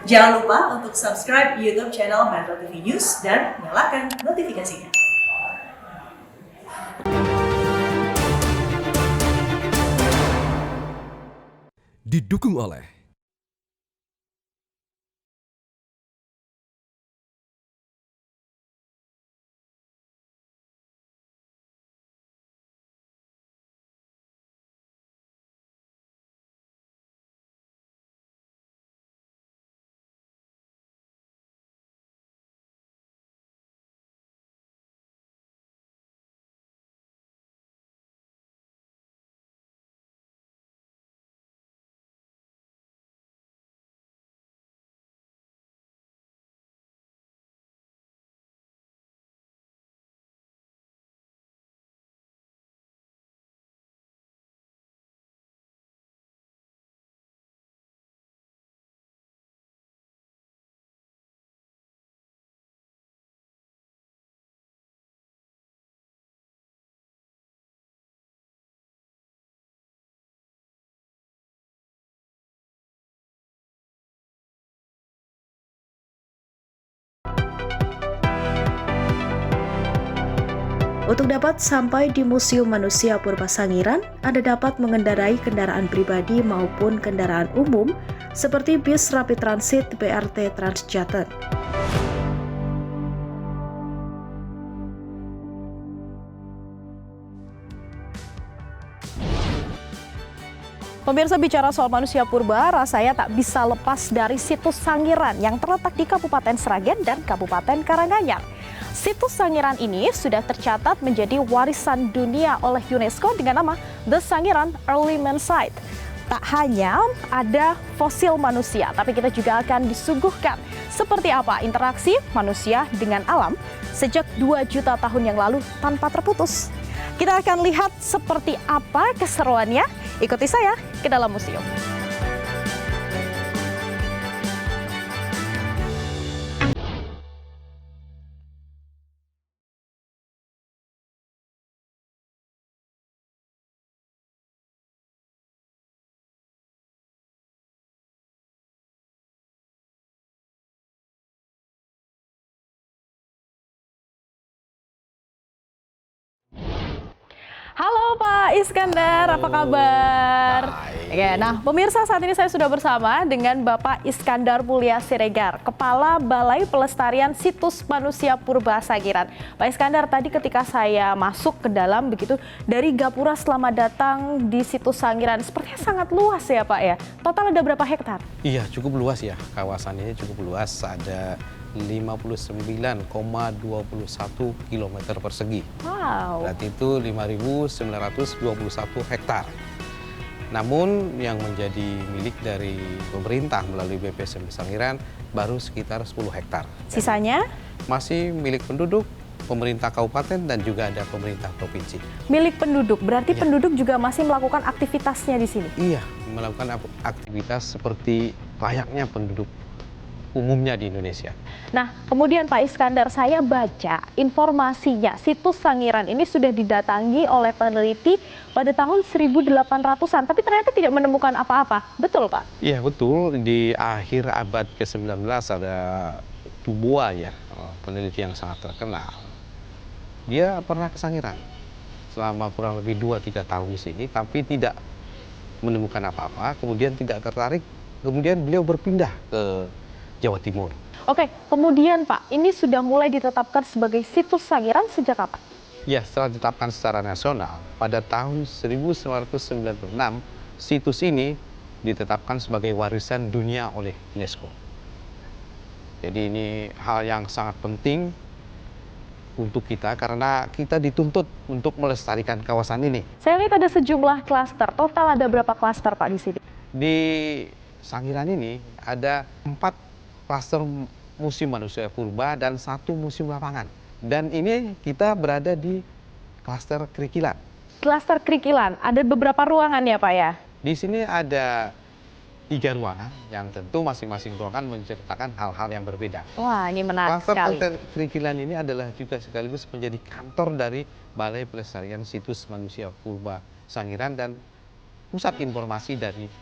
Jangan lupa untuk subscribe YouTube channel Metro TV News dan nyalakan notifikasinya. Didukung oleh Untuk dapat sampai di Museum Manusia Purba Sangiran, Anda dapat mengendarai kendaraan pribadi maupun kendaraan umum seperti bis Rapid Transit BRT Transjateng. Pemirsa, bicara soal manusia purba, rasanya tak bisa lepas dari situs Sangiran yang terletak di Kabupaten Sragen dan Kabupaten Karanganyar. Situs Sangiran ini sudah tercatat menjadi warisan dunia oleh UNESCO dengan nama The Sangiran Early Man Site. Tak hanya ada fosil manusia, tapi kita juga akan disuguhkan seperti apa interaksi manusia dengan alam sejak 2 juta tahun yang lalu tanpa terputus. Kita akan lihat seperti apa keseruannya. Ikuti saya ke dalam museum. Halo Pak Iskandar, apa kabar? Oke, nah pemirsa, saat ini saya sudah bersama dengan Bapak Iskandar Mulia Siregar, Kepala Balai Pelestarian Situs Manusia Purba Sangiran. Pak Iskandar, tadi ketika saya masuk ke dalam begitu, dari Gapura selamat datang di Situs Sangiran, sepertinya sangat luas ya Pak ya? Total ada berapa hektar? Iya, cukup luas ya, kawasan ini cukup luas, ada 59,21 km persegi. Wow. Berarti itu 5.921 hektar. Namun yang menjadi milik dari pemerintah melalui BPSMB Sangiran baru sekitar 10 hektar. Sisanya? Masih milik penduduk, pemerintah kabupaten dan juga ada pemerintah provinsi. Milik penduduk, berarti Iya. penduduk juga masih melakukan aktivitasnya di sini? Iya, melakukan aktivitas seperti layaknya penduduk umumnya di Indonesia. Nah, kemudian Pak Iskandar, saya baca informasinya, situs Sangiran ini sudah didatangi oleh peneliti pada tahun 1800-an, tapi ternyata tidak menemukan apa-apa. Betul, Pak? Iya, betul. Di akhir abad ke-19 ada Dubois ya, peneliti yang sangat terkenal. Dia pernah ke Sangiran selama kurang lebih 2-3 tahun di sini, tapi tidak menemukan apa-apa, kemudian tidak tertarik, kemudian beliau berpindah ke Jawa Timur. Oke, kemudian Pak, ini sudah mulai ditetapkan sebagai situs Sangiran sejak kapan? Ya, setelah ditetapkan secara nasional, pada tahun 1996, situs ini ditetapkan sebagai warisan dunia oleh UNESCO. Jadi ini hal yang sangat penting untuk kita karena kita dituntut untuk melestarikan kawasan ini. Saya lihat ada sejumlah klaster, total ada berapa klaster Pak di sini? Di Sangiran ini ada 4 klaster museum manusia purba dan 1 museum lapangan. Dan ini kita berada di klaster Krikilan. Klaster Krikilan, ada beberapa ruangan ya Pak ya? Di sini ada 3 ruangan yang tentu masing-masing ruangan menceritakan hal-hal yang berbeda. Wah, ini menarik sekali. Klaster Krikilan ini adalah juga sekaligus menjadi kantor dari Balai Pelestarian Situs Manusia Purba Sangiran dan pusat informasi dari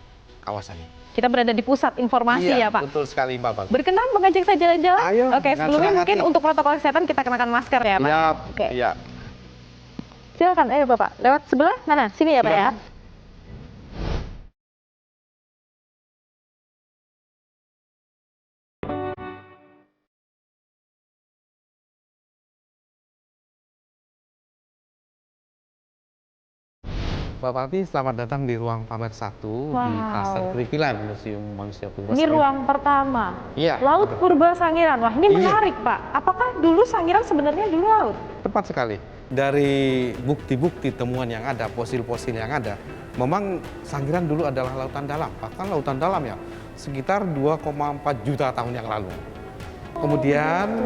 kawasan ini. Kita berada di pusat informasi ya Pak. Betul sekali Mbak Bang. Berkenan mengajak saya jalan-jalan? Ayo, Oke, dengan sebelumnya senang mungkin hati. untuk protokol kesehatan kita kenakan masker ya Pak. Iya, Oke. iya. Silakan, ayo Bapak. Lewat sebelah mana? Sini ya Pak ya. Bapak Alfi, selamat datang di ruang pamer 1 di Wow. Klaster Perikilan Museum Manusia Purba. Ini ruang pertama. Iya. Laut Purba Sangiran. Wah, ini Iya. menarik Pak. Apakah dulu Sangiran sebenarnya dulu laut? Tepat sekali. Dari bukti-bukti temuan yang ada, fosil-fosil yang ada, memang Sangiran dulu adalah lautan dalam. Bahkan lautan dalam ya, sekitar 2,4 juta tahun yang lalu. Kemudian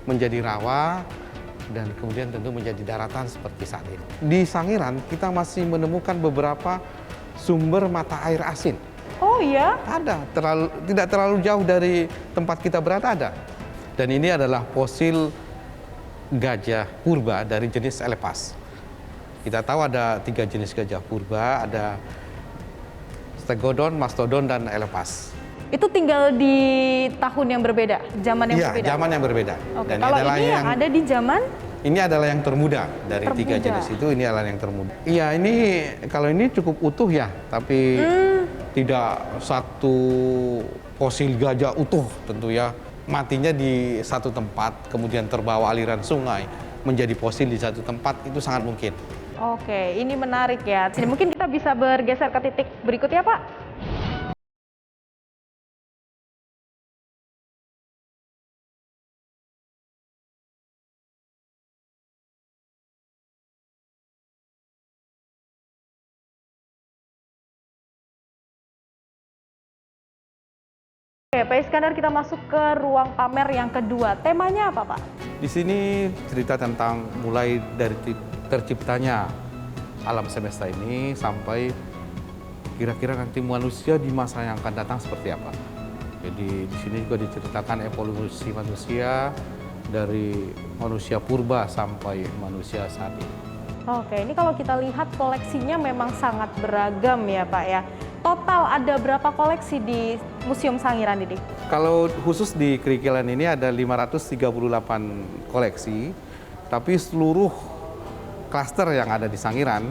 menjadi rawa, dan kemudian tentu menjadi daratan seperti saat ini. Di Sangiran kita masih menemukan beberapa sumber mata air asin. Oh iya? Ada, tidak terlalu jauh dari tempat kita berada ada. Dan ini adalah fosil gajah purba dari jenis elepas. Kita tahu ada 3 jenis gajah purba, ada stegodon, mastodon, dan elepas. Itu tinggal di tahun yang berbeda, zaman yang Iya, berbeda. zaman yang berbeda. Oke, Dan kalau adalah ini yang ada di zaman ini adalah yang termuda dari 3 Termuda. jenis itu. Ini adalah yang termuda. Iya, ini kalau ini cukup utuh ya, tapi tidak satu fosil gajah utuh tentu ya. Matinya di satu tempat, kemudian terbawa aliran sungai menjadi fosil di satu tempat, itu sangat mungkin. Oke, ini menarik ya. Jadi mungkin kita bisa bergeser ke titik berikutnya, Pak. Oke, Pak Iskandar, kita masuk ke ruang pamer yang kedua. Temanya apa, Pak? Di sini cerita tentang mulai dari terciptanya alam semesta ini sampai kira-kira nanti manusia di masa yang akan datang seperti apa. Jadi di sini juga diceritakan evolusi manusia dari manusia purba sampai manusia saat ini. Oke, ini kalau kita lihat koleksinya memang sangat beragam ya, Pak ya. Total ada berapa koleksi di Museum Sangiran ini? Kalau khusus di Kerikilan ini ada 538 koleksi, tapi seluruh klaster yang ada di Sangiran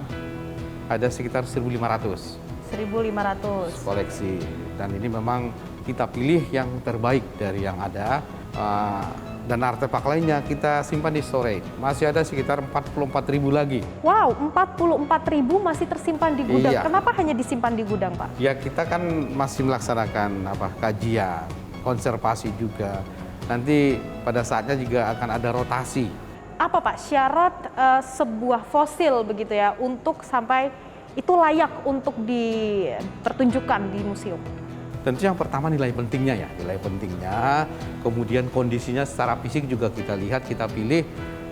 ada sekitar 1.500 1.500. koleksi. Dan ini memang kita pilih yang terbaik dari yang ada. Dan artefak lainnya kita simpan di storage. Masih ada sekitar 44.000 lagi. Wow, 44.000 masih tersimpan di gudang. Iya. Kenapa hanya disimpan di gudang, Pak? Ya kita kan masih melaksanakan kajian, konservasi juga. Nanti pada saatnya juga akan ada rotasi. Apa, Pak, syarat sebuah fosil begitu ya untuk sampai itu layak untuk dipertunjukkan di museum? Tentu yang pertama nilai pentingnya ya, nilai pentingnya. Kemudian kondisinya secara fisik juga kita lihat, kita pilih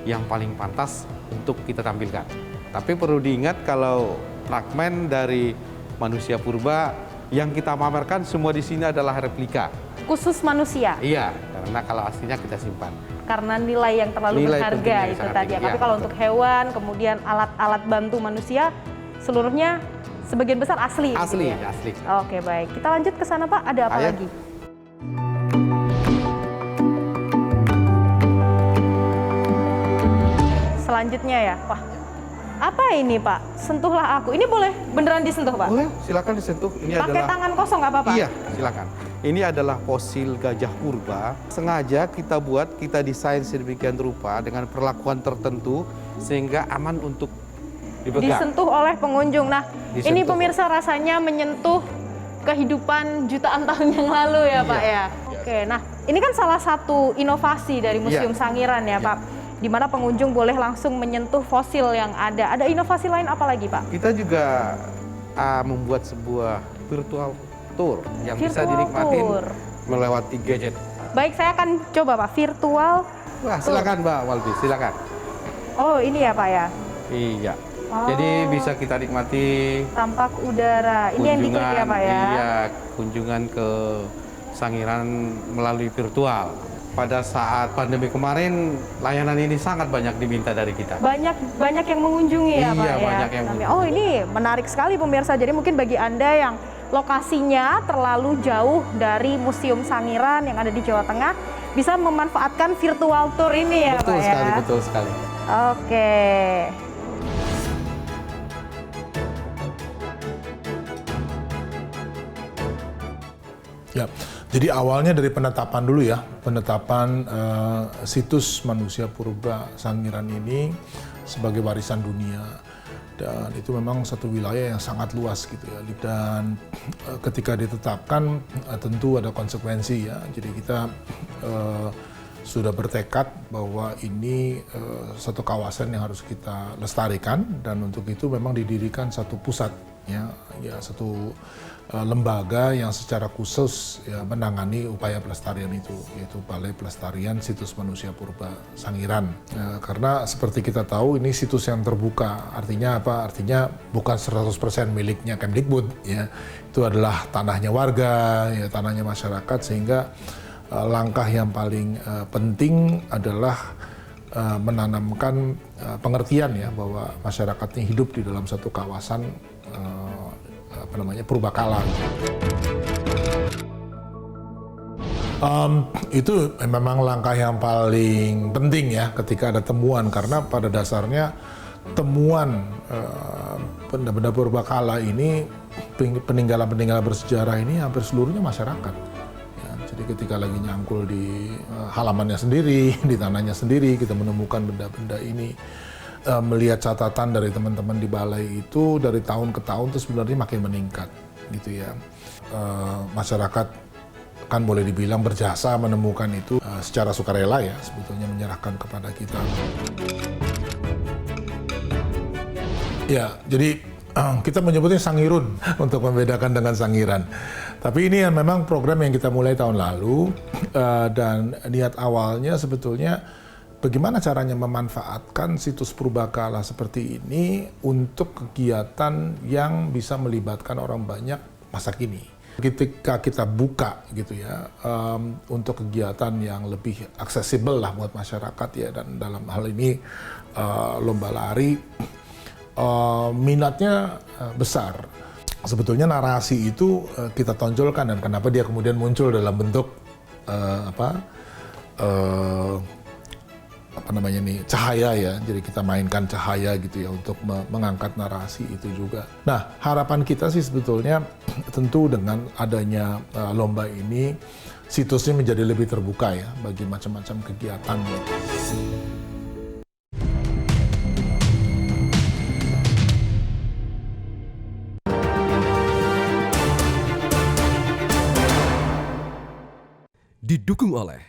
yang paling pantas untuk kita tampilkan. Tapi perlu diingat kalau fragmen dari manusia purba yang kita pamerkan semua di sini adalah replika. Khusus manusia? Iya, karena kalau aslinya kita simpan. Karena nilai yang terlalu Nilai berharga pentingnya itu sangat tadi ya. tinggi, Tapi ya, kalau betul. untuk hewan, kemudian alat-alat bantu manusia, seluruhnya sebagian besar asli. Asli, gitu ya? asli. Oke, baik. Kita lanjut ke sana, Pak. Ada apa Ayo. lagi? Selanjutnya ya, Wah. Apa ini, Pak? Sentuhlah aku. Ini boleh beneran disentuh, Pak? Boleh, silakan disentuh. Ini Pakai adalah tangan kosong nggak apa-apa? Iya, silakan. Ini adalah fosil gajah purba. Sengaja kita buat, kita desain sedemikian rupa dengan perlakuan tertentu sehingga aman untuk dipegang. Disentuh oleh pengunjung. Nah, Disentuh. ini pemirsa rasanya menyentuh kehidupan jutaan tahun yang lalu ya, Pak ya. Oke, nah ini kan salah satu inovasi dari Museum Iya. Sangiran ya, Pak. Di mana pengunjung boleh langsung menyentuh fosil yang ada. Ada inovasi lain apa lagi, Pak? Kita juga membuat sebuah virtual tour yang bisa Virtual dinikmatin tour. melewati gadget. Baik, saya akan coba, Pak, virtual. Wah, silakan Mbak Waldi, silakan. Oh, ini ya, Pak ya. Iya. Oh. Jadi bisa kita nikmati Tampak udara. Ini yang diklik ya, Pak ya. Iya, kunjungan ke Sangiran melalui virtual. Pada saat pandemi kemarin, layanan ini sangat banyak diminta dari kita. Banyak yang mengunjungi ya, Iya, Pak ya. banyak yang mengunjungi. Oh, ini menarik sekali pemirsa. Jadi mungkin bagi Anda yang lokasinya terlalu jauh dari Museum Sangiran yang ada di Jawa Tengah, bisa memanfaatkan virtual tour ini ya Betul Pak sekali, ya? betul sekali. Oke. Ya, jadi awalnya dari penetapan dulu ya, penetapan situs manusia purba Sangiran ini sebagai warisan dunia. Dan itu memang satu wilayah yang sangat luas gitu ya. Dan ketika ditetapkan tentu ada konsekuensi ya. Jadi kita sudah bertekad bahwa ini satu kawasan yang harus kita lestarikan, dan untuk itu memang didirikan satu pusat ya satu lembaga yang secara khusus ya menangani upaya pelestarian itu, yaitu Balai Pelestarian Situs Manusia Purba Sangiran. Karena seperti kita tahu ini situs yang terbuka, artinya apa? Artinya bukan 100% miliknya Kemdikbud ya. Itu adalah tanahnya warga, ya tanahnya masyarakat, sehingga langkah yang paling penting adalah menanamkan pengertian ya bahwa masyarakat ini hidup di dalam satu kawasan purbakala. Itu memang langkah yang paling penting ya ketika ada temuan, karena pada dasarnya temuan benda-benda purbakala ini, peninggalan-peninggalan bersejarah ini hampir seluruhnya masyarakat. Ya, jadi ketika lagi nyangkul di halamannya sendiri, di tanahnya sendiri, kita menemukan benda-benda ini. Melihat catatan dari teman-teman di balai itu dari tahun ke tahun itu sebenarnya makin meningkat gitu ya. Masyarakat kan boleh dibilang berjasa menemukan itu secara sukarela ya, sebetulnya menyerahkan kepada kita. Ya, jadi kita menyebutnya Sangirun untuk membedakan dengan Sangiran. Tapi ini memang program yang kita mulai tahun lalu, dan niat awalnya sebetulnya bagaimana caranya memanfaatkan situs purbakala seperti ini untuk kegiatan yang bisa melibatkan orang banyak masa kini. Ketika kita buka gitu ya, untuk kegiatan yang lebih aksesibel lah buat masyarakat ya, dan dalam hal ini lomba lari, minatnya besar. Sebetulnya narasi itu kita tonjolkan, dan kenapa dia kemudian muncul dalam bentuk cahaya ya. Jadi kita mainkan cahaya gitu ya untuk mengangkat narasi itu juga. Nah, harapan kita sih sebetulnya tentu dengan adanya lomba ini, situsnya menjadi lebih terbuka ya bagi macam-macam kegiatan. Didukung oleh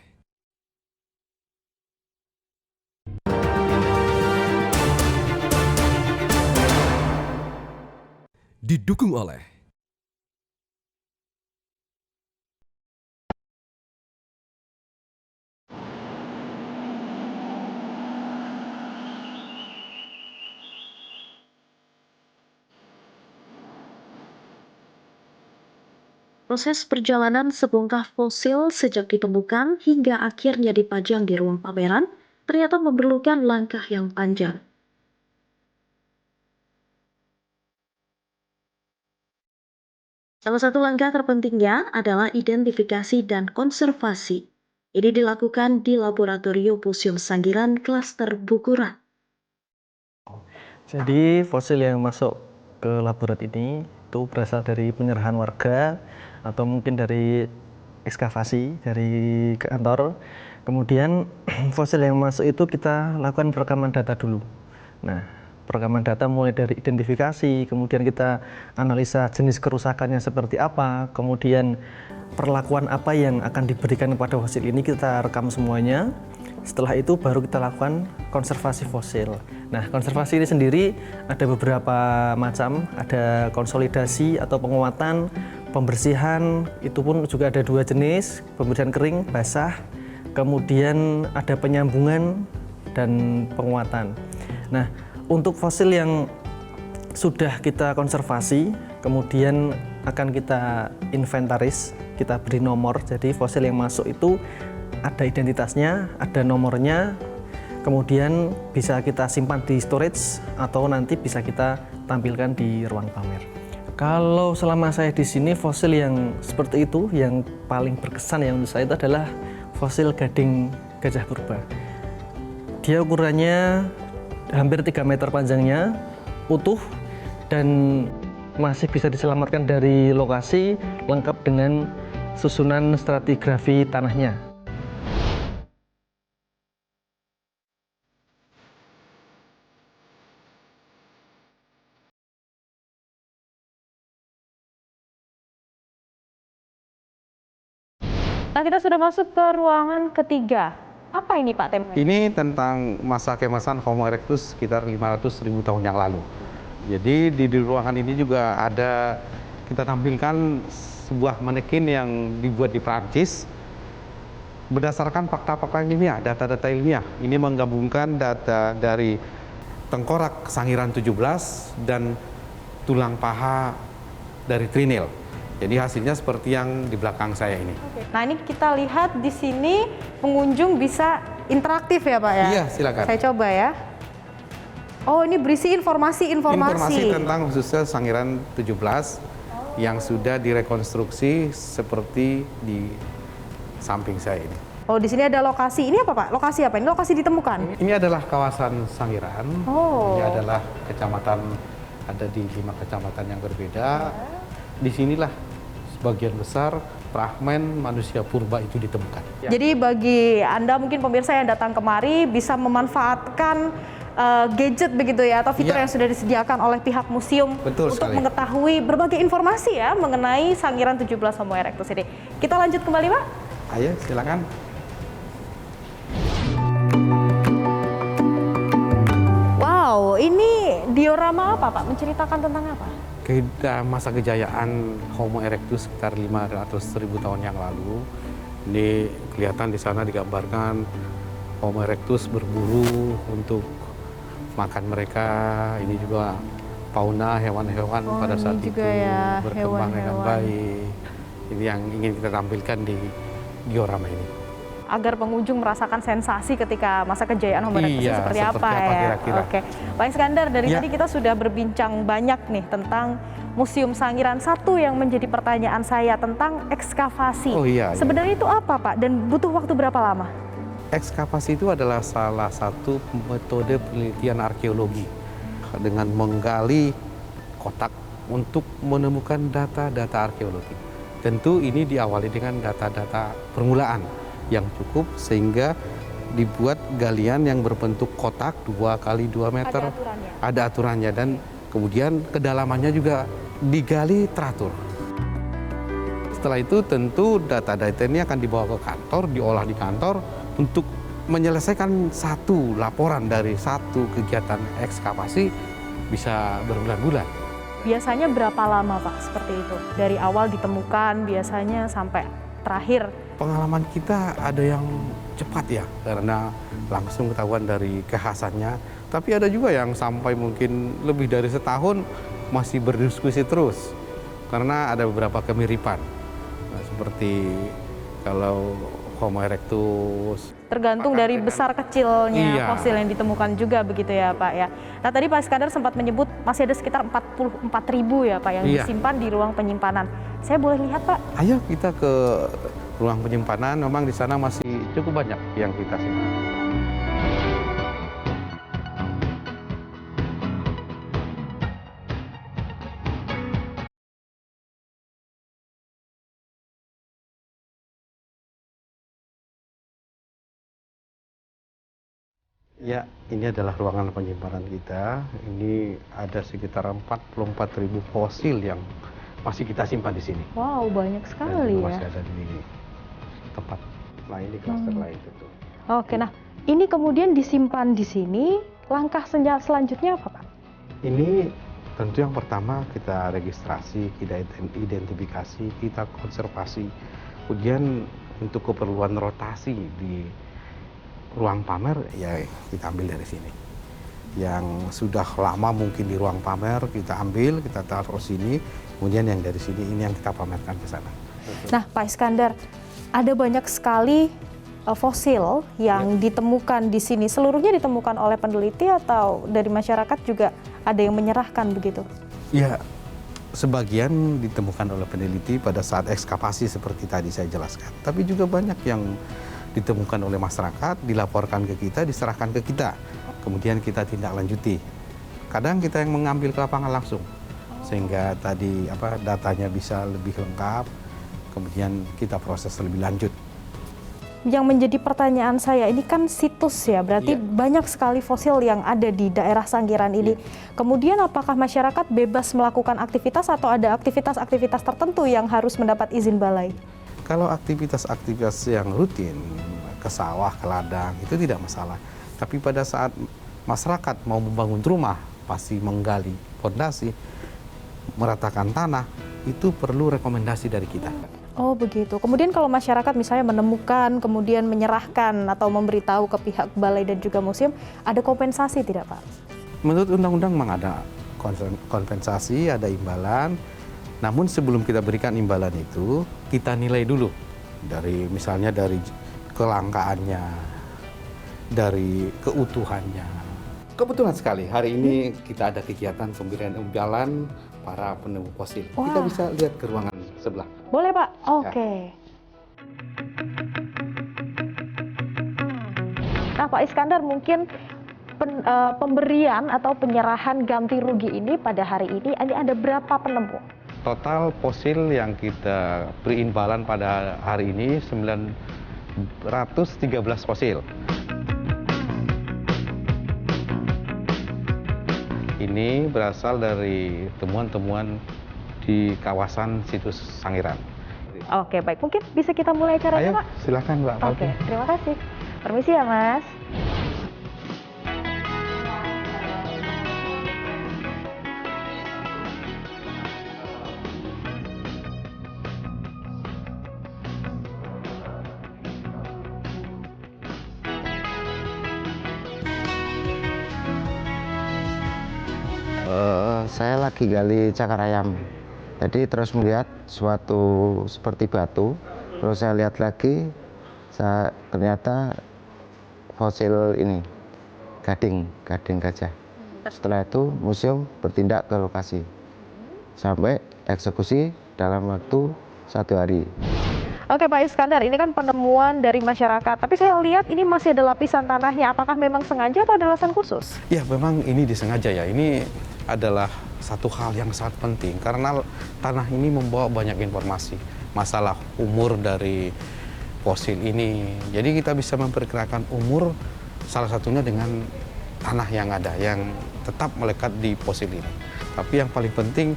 Proses perjalanan sebongkah fosil sejak ditemukan hingga akhirnya dipajang di ruang pameran ternyata memerlukan langkah yang panjang. Salah satu langkah terpentingnya adalah identifikasi dan konservasi. Ini dilakukan di Laboratorium Museum Sangiran Klaster Bukuran. Jadi fosil yang masuk ke laboratorium ini itu berasal dari penyerahan warga atau mungkin dari ekskavasi dari kantor. Kemudian fosil yang masuk itu kita lakukan perekaman data dulu. Nah, perekaman data mulai dari identifikasi, kemudian kita analisa jenis kerusakannya seperti apa, kemudian perlakuan apa yang akan diberikan kepada fosil ini kita rekam semuanya. Setelah itu baru kita lakukan konservasi fosil. Nah, konservasi ini sendiri ada beberapa macam, ada konsolidasi atau penguatan, pembersihan, itu pun juga ada dua jenis, pembersihan kering, basah, kemudian ada penyambungan dan penguatan. Nah, untuk fosil yang sudah kita konservasi, kemudian akan kita inventaris, kita beri nomor, jadi fosil yang masuk itu ada identitasnya, ada nomornya, kemudian bisa kita simpan di storage atau nanti bisa kita tampilkan di ruang pamer. Kalau selama saya di sini, fosil yang seperti itu, yang paling berkesan yang menurut saya itu adalah fosil gading gajah purba. Dia ukurannya hampir 3 meter panjangnya, utuh, dan masih bisa diselamatkan dari lokasi, lengkap dengan susunan stratigrafi tanahnya. Nah, kita sudah masuk ke ruangan ketiga. Apa ini Pak temanya? Ini tentang masa keemasan Homo erectus sekitar 500.000 tahun yang lalu. Jadi di ruangan ini juga ada, kita tampilkan sebuah manekin yang dibuat di Prancis berdasarkan fakta-fakta ilmiah, data-data ilmiah. Ini menggabungkan data dari tengkorak Sangiran 17 dan tulang paha dari Trinil. Jadi hasilnya seperti yang di belakang saya ini. Nah, ini kita lihat di sini pengunjung bisa interaktif ya Pak ya? Iya, silakan. Saya coba ya. Oh, ini berisi informasi. Informasi tentang khususnya Sangiran 17 yang sudah direkonstruksi seperti di samping saya ini. Oh, di sini ada lokasi. Ini apa Pak? Lokasi apa? Ini lokasi ditemukan? Ini adalah kawasan Sangiran. Oh. Ini adalah kecamatan, ada di 5 kecamatan yang berbeda. Disinilah sebagian besar fragmen manusia purba itu ditemukan. Jadi bagi Anda mungkin pemirsa yang datang kemari bisa memanfaatkan gadget begitu ya, atau fitur Ya. yang sudah disediakan oleh pihak museum Betul untuk sekali. mengetahui berbagai informasi ya mengenai Sangiran 17 Homo erectus ini. Kita lanjut kembali Pak. Ayo, silakan. Wow, ini diorama apa Pak? Menceritakan tentang apa? Masa kejayaan Homo erectus sekitar 500.000 tahun yang lalu. Ini kelihatan di sana digambarkan Homo erectus berburu untuk makan mereka. Ini juga fauna hewan-hewan pada saat ini itu juga ya, berkembang dengan hewan-hewan. baik. Ini yang ingin kita tampilkan di diorama ini. Agar pengunjung merasakan sensasi ketika masa kejayaan Homo erectus Iya, seperti seperti apa apa ya. kira-kira. Oke, Pak Iskandar, dari Ya. tadi kita sudah berbincang banyak nih tentang Museum Sangiran. Satu yang menjadi pertanyaan saya tentang ekskavasi. Oh iya, iya. Sebenarnya itu apa Pak? Dan butuh waktu berapa lama? Ekskavasi itu adalah salah satu metode penelitian arkeologi dengan menggali kotak untuk menemukan data-data arkeologi. Tentu ini diawali dengan data-data permulaan yang cukup sehingga dibuat galian yang berbentuk kotak 2 kali 2 meter. Ada aturannya? Ada aturannya dan kemudian kedalamannya juga digali teratur. Setelah itu tentu data-data ini akan dibawa ke kantor, diolah di kantor untuk menyelesaikan satu laporan dari satu kegiatan ekskavasi bisa berbulan-bulan. Biasanya berapa lama Pak seperti itu? Dari awal ditemukan biasanya sampai terakhir? Pengalaman kita ada yang cepat ya, karena langsung ketahuan dari kekhasannya. Tapi ada juga yang sampai mungkin lebih dari setahun masih berdiskusi terus, karena ada beberapa kemiripan. Nah, seperti kalau Homo erectus. Tergantung dari besar kecilnya Iya. fosil yang ditemukan juga begitu ya Pak ya. Nah tadi Pak Iskandar sempat menyebut masih ada sekitar 44.000 ya Pak yang Iya. disimpan di ruang penyimpanan. Saya boleh lihat Pak? Ayo kita ke ruang penyimpanan, memang di sana masih cukup banyak yang kita simpan. Ya, ini adalah ruangan penyimpanan kita. Ini ada sekitar 44.000 fosil yang masih kita simpan di sini. Wow banyak Dan sekali juga ya. masih ada di tempat lain, di klaster lain tentu. Oke, nah ini kemudian disimpan di sini. Langkah selanjutnya apa Pak? Ini tentu yang pertama kita registrasi, kita identifikasi, kita konservasi. Kemudian untuk keperluan rotasi di ruang pamer ya kita ambil dari sini. Yang sudah lama mungkin di ruang pamer kita ambil, kita taruh sini. Kemudian yang dari sini ini yang kita pamerkan ke sana. Nah Pak Iskandar, ada banyak sekali fosil yang ditemukan di sini. Seluruhnya ditemukan oleh peneliti atau dari masyarakat juga ada yang menyerahkan begitu? Ya, sebagian ditemukan oleh peneliti pada saat ekskavasi seperti tadi saya jelaskan. Tapi juga banyak yang ditemukan oleh masyarakat, dilaporkan ke kita, diserahkan ke kita. Kemudian kita tindak lanjuti. Kadang kita yang mengambil ke lapangan langsung. Sehingga tadi datanya bisa lebih lengkap, kemudian kita proses lebih lanjut. Yang menjadi pertanyaan saya, ini kan situs ya, berarti banyak sekali fosil yang ada di daerah Sangiran ini. Kemudian apakah masyarakat bebas melakukan aktivitas atau ada aktivitas-aktivitas tertentu yang harus mendapat izin balai? Kalau aktivitas-aktivitas yang rutin, ke sawah, ke ladang, itu tidak masalah. Tapi pada saat masyarakat mau membangun rumah, pasti menggali fondasi, meratakan tanah, itu perlu rekomendasi dari kita. Oh begitu. Kemudian kalau masyarakat misalnya menemukan, kemudian menyerahkan atau memberitahu ke pihak balai dan juga museum, ada kompensasi tidak Pak? Menurut undang-undang memang ada kompensasi, ada imbalan. Namun sebelum kita berikan imbalan itu, kita nilai dulu. Misalnya dari kelangkaannya, dari keutuhannya. Kebetulan sekali hari ini kita ada kegiatan pemberian imbalan para penemu fosil. Wah. Kita bisa lihat ke ruangan sebelah. Boleh Pak? Oke. Nah Pak Iskandar, mungkin pemberian atau penyerahan ganti rugi ini pada hari ini ada berapa penemu? Total fosil yang kita beri imbalan pada hari ini 913 fosil. Ini berasal dari temuan-temuan di kawasan situs Sangiran. Oke, baik. Mungkin bisa kita mulai acaranya, Ayo, Pak? silakan Mbak. Oke, terima kasih. Permisi ya, Mas. Saya lagi gali cakar ayam. Tadi terus melihat suatu seperti batu. Terus saya lihat lagi, ternyata fosil ini gading gajah. Setelah itu museum bertindak ke lokasi sampai eksekusi dalam waktu 1 hari. Oke Pak Iskandar, ini kan penemuan dari masyarakat. Tapi saya lihat ini masih ada lapisan tanahnya. Apakah memang sengaja atau ada alasan khusus? Ya, memang ini disengaja ya. Ini adalah satu hal yang sangat penting karena tanah ini membawa banyak informasi masalah umur dari fosil ini. Jadi kita bisa memperkirakan umur salah satunya dengan tanah yang ada yang tetap melekat di fosil ini. Tapi yang paling penting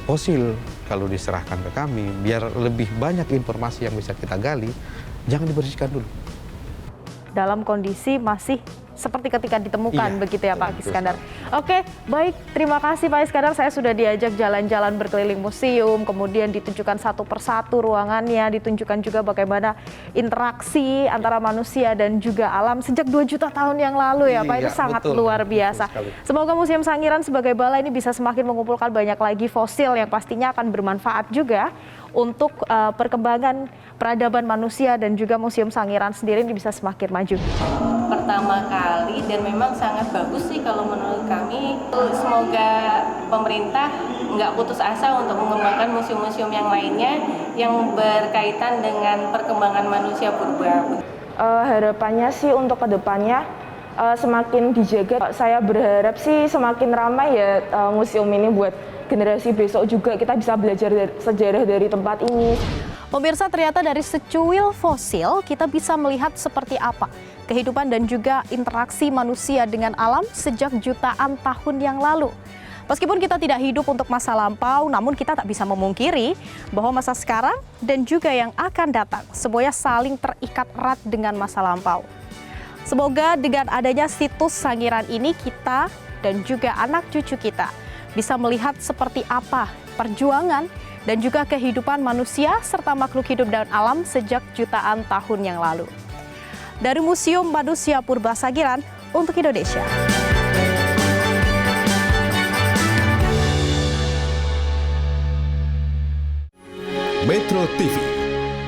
fosil kalau diserahkan ke kami biar lebih banyak informasi yang bisa kita gali, jangan dibersihkan dulu. Dalam kondisi masih seperti ketika ditemukan, Iya, begitu ya Pak betul Iskandar. Oke, baik. Terima kasih Pak Iskandar. Saya sudah diajak jalan-jalan berkeliling museum, kemudian ditunjukkan satu persatu ruangannya, ditunjukkan juga bagaimana interaksi antara manusia dan juga alam sejak 2 juta tahun yang lalu ya Pak. Ini Iya, sangat betul. luar biasa. Betul sekali. Semoga Museum Sangiran sebagai balai ini bisa semakin mengumpulkan banyak lagi fosil yang pastinya akan bermanfaat juga untuk perkembangan peradaban manusia dan juga Museum Sangiran sendiri ini bisa semakin maju. Pertama kali dan memang sangat bagus sih kalau menurut kami. Semoga pemerintah nggak putus asa untuk mengembangkan museum-museum yang lainnya yang berkaitan dengan perkembangan manusia purba. Harapannya sih untuk kedepannya semakin dijaga. Saya berharap sih semakin ramai ya museum ini buat generasi besok juga kita bisa belajar sejarah dari tempat ini. Pemirsa, ternyata dari secuil fosil kita bisa melihat seperti apa kehidupan dan juga interaksi manusia dengan alam sejak jutaan tahun yang lalu. Meskipun kita tidak hidup untuk masa lampau, namun kita tak bisa memungkiri bahwa masa sekarang dan juga yang akan datang semuanya saling terikat erat dengan masa lampau. Semoga dengan adanya situs Sangiran ini kita dan juga anak cucu kita bisa melihat seperti apa perjuangan dan juga kehidupan manusia serta makhluk hidup dan alam sejak jutaan tahun yang lalu. Dari Museum Manusia Purba Sangiran untuk Indonesia. Metro TV